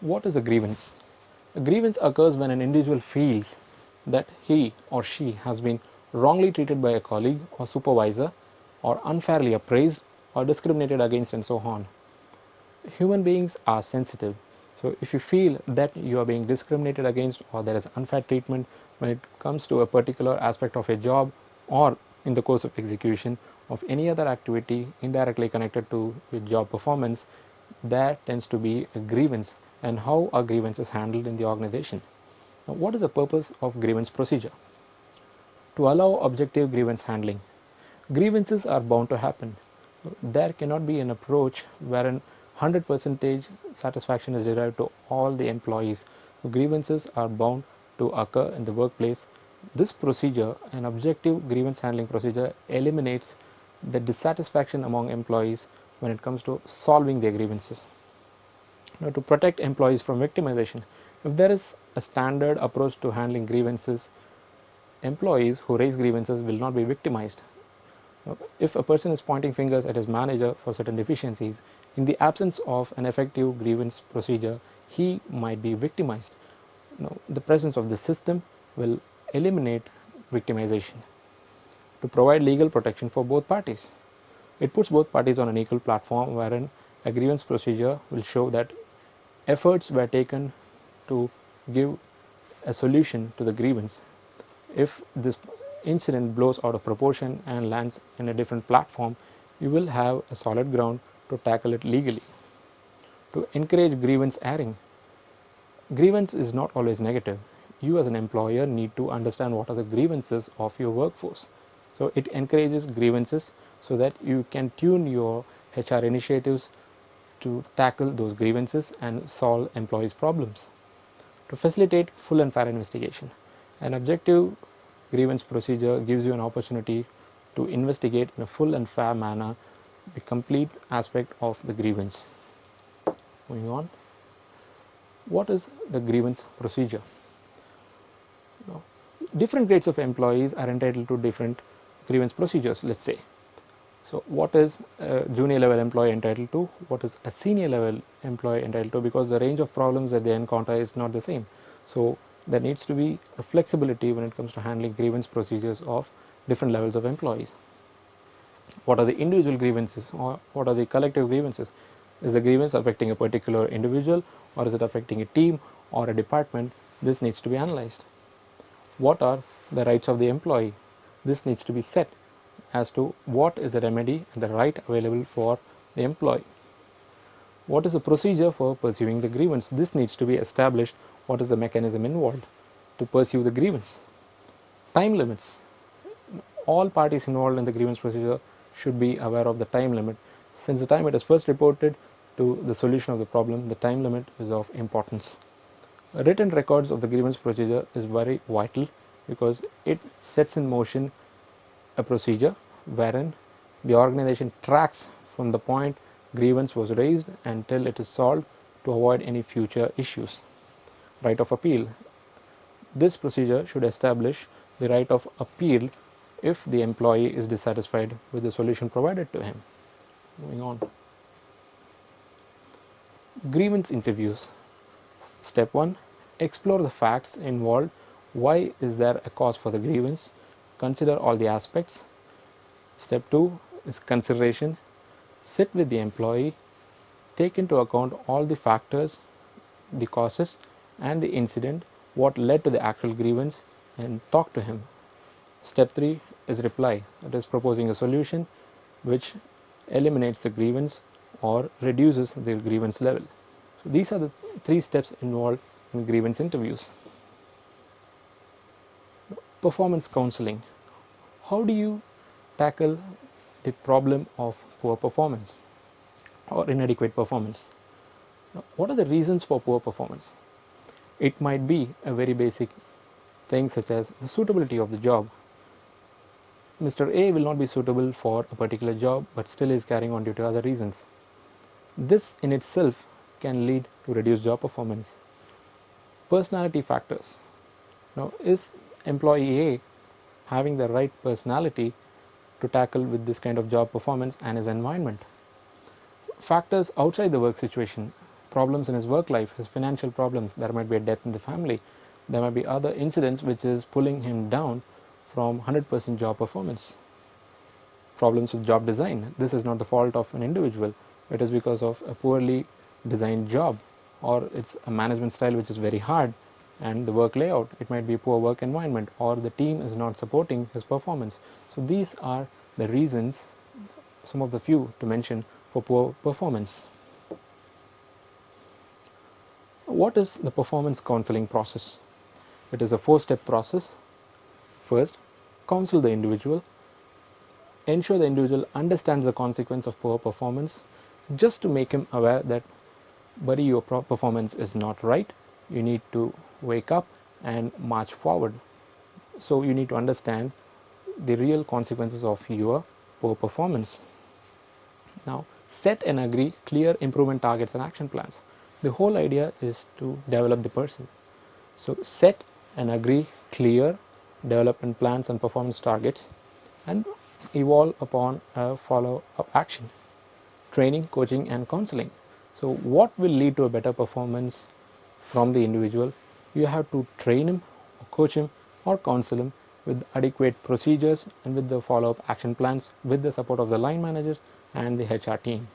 What is a grievance? A grievance occurs when an individual feels that he or she has been wrongly treated by a colleague or supervisor, or unfairly appraised or discriminated against, and so on. Human beings are sensitive. So if you feel that you are being discriminated against or there is unfair treatment when it comes to a particular aspect of a job, or in the course of execution of any other activity indirectly connected to your job performance, that tends to be a grievance. And how are grievances handled in the organization? Now, what is the purpose of grievance procedure? To allow objective grievance handling. Grievances are bound to happen. There cannot be an approach wherein 100% satisfaction is derived to all the employees. Grievances are bound to occur in the workplace. This procedure, an objective grievance handling procedure, eliminates the dissatisfaction among employees when it comes to solving their grievances. Now, to protect employees from victimization, if there is a standard approach to handling grievances, employees who raise grievances will not be victimized. If a person is pointing fingers at his manager for certain deficiencies, in the absence of an effective grievance procedure, he might be victimized. The presence of the system will eliminate victimization. To provide legal protection for both parties, it puts both parties on an equal platform, wherein a grievance procedure will show that efforts were taken to give a solution to the grievance. If this incident blows out of proportion and lands in a different platform, you will have a solid ground to tackle it legally. To encourage grievance airing, grievance is not always negative. You as an employer need to understand what are the grievances of your workforce. So it encourages grievances so that you can tune your HR initiatives to tackle those grievances and solve employees' problems. To facilitate full and fair investigation, an objective grievance procedure gives you an opportunity to investigate in a full and fair manner the complete aspect of the grievance. Moving on, what is the grievance procedure? Now, different grades of employees are entitled to different grievance procedures, let's say. So what is a junior level employee entitled to? What is a senior level employee entitled to? Because the range of problems that they encounter is not the same. So there needs to be a flexibility when it comes to handling grievance procedures of different levels of employees. What are the individual grievances, or what are the collective grievances? Is the grievance affecting a particular individual, or is it affecting a team or a department? This needs to be analyzed. What are the rights of the employee? This needs to be set as to what is the remedy and the right available for the employee. What is the procedure for pursuing the grievance? This needs to be established. What is the mechanism involved to pursue the grievance? Time limits. All parties involved in the grievance procedure should be aware of the time limit. Since the time it is first reported to the solution of the problem, the time limit is of importance. Written records of the grievance procedure is very vital because it sets in motion a procedure wherein the organization tracks from the point grievance was raised until it is solved to avoid any future issues. Right of appeal. This procedure should establish the right of appeal if the employee is dissatisfied with the solution provided to him. Moving on. Grievance interviews. Step 1. Explore the facts involved. Why is there a cause for the grievance? Consider all the aspects. Step 2 is consideration. Sit with the employee, take into account all the factors, the causes and the incident, what led to the actual grievance, and talk to him. Step 3 is reply, that is proposing a solution which eliminates the grievance or reduces the grievance level. So these are the 3 steps involved in grievance interviews. Performance counseling. How do you tackle the problem of poor performance or inadequate performance? Now, what are the reasons for poor performance? It might be a very basic thing such as the suitability of the job. Mr. A will not be suitable for a particular job but still is carrying on due to other reasons. This in itself can lead to reduced job performance. Personality factors. Now, is employee A having the right personality to tackle with this kind of job performance and his environment? Factors outside the work situation. problems in his work life, his financial problems, there might be a death in the family, there might be other incidents which is pulling him down from 100% job performance. Problems with job design, this is not the fault of an individual, it is because of a poorly designed job, or it's a management style which is very hard, and the work layout, it might be poor work environment, or the team is not supporting his performance. So these are the reasons, some of the few to mention, for poor performance. What is the performance counseling process? It is a 4-step process. First, counsel the individual. Ensure the individual understands the consequence of poor performance, just to make him aware that, buddy, your performance is not right, you need to wake up and march forward. So you need to understand the real consequences of your poor performance. Now, set and agree clear improvement targets and action plans. The whole idea is to develop the person. So set and agree clear development plans and performance targets, and evolve upon a follow-up action, training, coaching and counseling. So what will lead to a better performance from the individual? You have to train him, or coach him, or counsel him with adequate procedures and with the follow-up action plans, with the support of the line managers and the HR team.